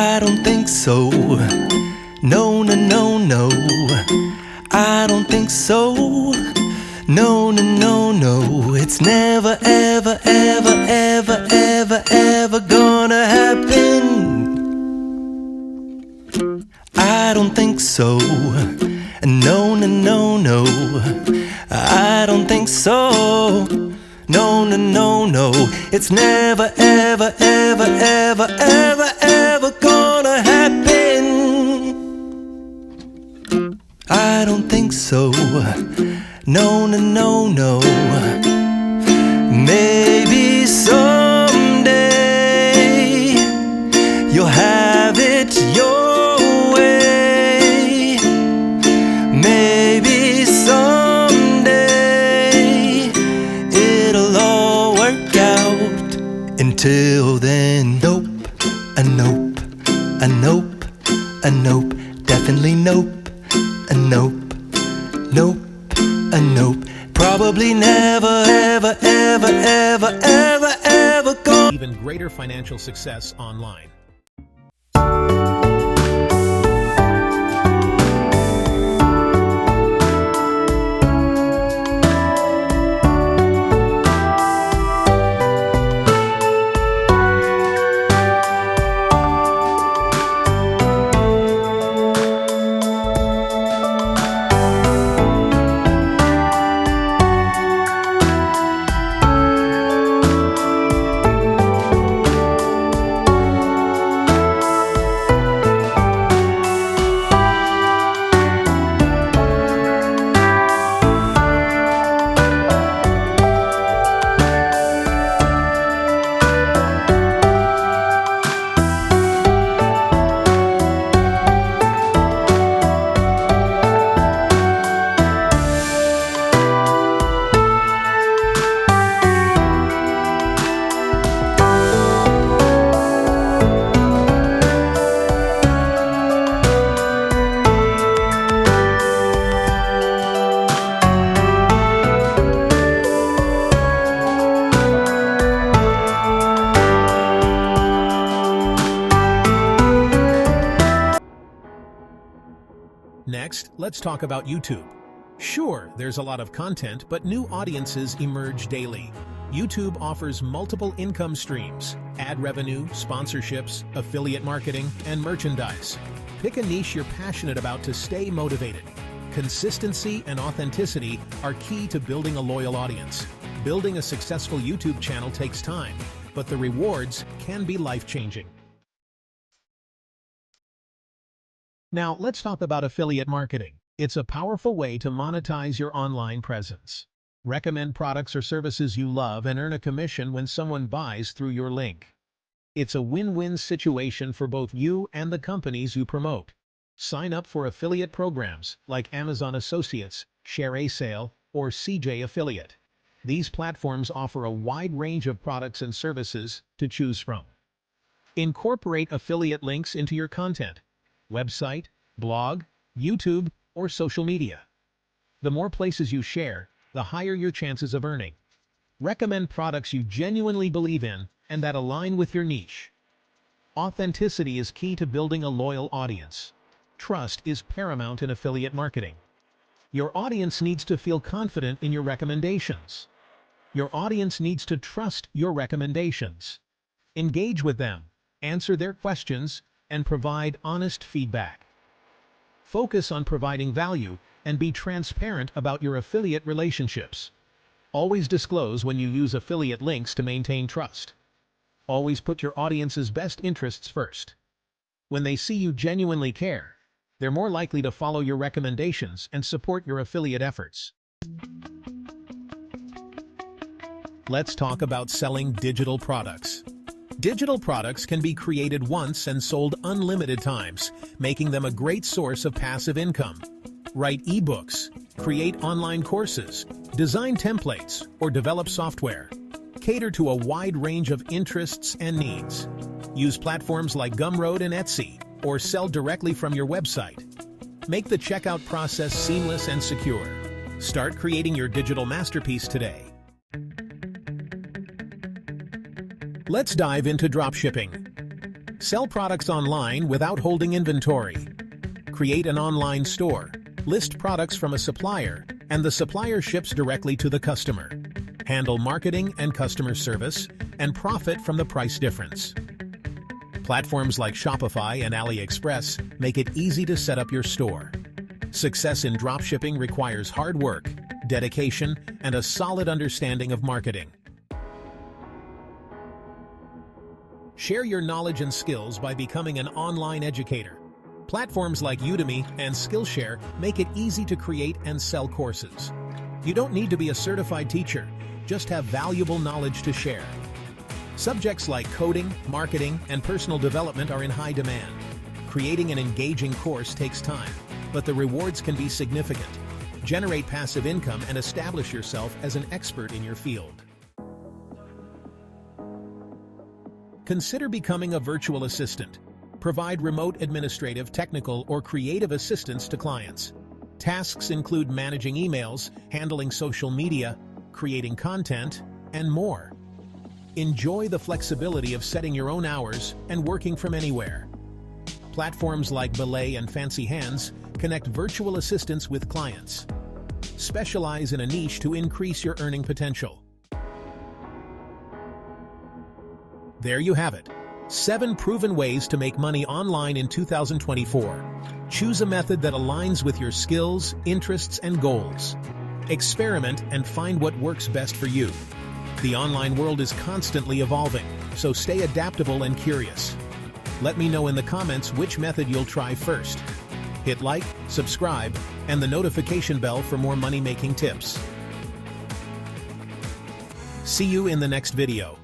I don't think so. No, no, no, no. I don't think so. No, no, no, no. It's never, ever, ever, ever, ever, ever gonna happen. I don't think so. No, no, no, no. I don't think so. No, no, no, no. It's never, ever, ever, ever, ever, ever gonna happen. I don't think so. No, no, no, no. Maybe someday you'll have it your way. Maybe someday it'll all work out. Until then, nope, a nope, a nope, a nope, definitely nope, a nope, nope, a nope. Probably never, ever, ever, ever, ever, ever go. Even greater financial success online. Next, let's talk about YouTube. Sure, there's a lot of content, but new audiences emerge daily. YouTube offers multiple income streams: ad revenue, sponsorships, affiliate marketing, and merchandise. Pick a niche you're passionate about to stay motivated. Consistency and authenticity are key to building a loyal audience. Building a successful YouTube channel takes time, but the rewards can be life-changing. Now, let's talk about affiliate marketing. It's a powerful way to monetize your online presence. Recommend products or services you love and earn a commission when someone buys through your link. It's a win-win situation for both you and the companies you promote. Sign up for affiliate programs like Amazon Associates, Share a Sale, or CJ Affiliate. These platforms offer a wide range of products and services to choose from. Incorporate affiliate links into your content: website, blog, YouTube, or social media. The more places you share, the higher your chances of earning. Recommend products you genuinely believe in and that align with your niche. Authenticity is key to building a loyal audience. Trust is paramount in affiliate marketing. Your audience needs to feel confident in your recommendations. Your audience needs to trust your recommendations. Engage with them, answer their questions, and provide honest feedback. Focus on providing value and be transparent about your affiliate relationships. Always disclose when you use affiliate links to maintain trust. Always put your audience's best interests first. When they see you genuinely care, they're more likely to follow your recommendations and support your affiliate efforts. Let's talk about selling digital products. Digital products can be created once and sold unlimited times, making them a great source of passive income. Write ebooks, create online courses, design templates, or develop software. Cater to a wide range of interests and needs. Use platforms like Gumroad and Etsy, or sell directly from your website. Make the checkout process seamless and secure. Start creating your digital masterpiece today. Let's dive into dropshipping. Sell products online without holding inventory. Create an online store. List products from a supplier, and the supplier ships directly to the customer. Handle marketing and customer service, and profit from the price difference. Platforms like Shopify and AliExpress make it easy to set up your store. Success in dropshipping requires hard work, dedication, and a solid understanding of marketing. Share your knowledge and skills by becoming an online educator. Platforms like Udemy and Skillshare make it easy to create and sell courses. You don't need to be a certified teacher, just have valuable knowledge to share. Subjects like coding, marketing, and personal development are in high demand. Creating an engaging course takes time, but the rewards can be significant. Generate passive income and establish yourself as an expert in your field. Consider becoming a virtual assistant. Provide remote administrative, technical, or creative assistance to clients. Tasks include managing emails, handling social media, creating content, and more. Enjoy the flexibility of setting your own hours and working from anywhere. Platforms like Belay and Fancy Hands connect virtual assistants with clients. Specialize in a niche to increase your earning potential. There you have it. 7 proven ways to make money online in 2024. Choose a method that aligns with your skills, interests, and goals. Experiment and find what works best for you. The online world is constantly evolving, so stay adaptable and curious. Let me know in the comments which method you'll try first. Hit like, subscribe, and the notification bell for more money-making tips. See you in the next video.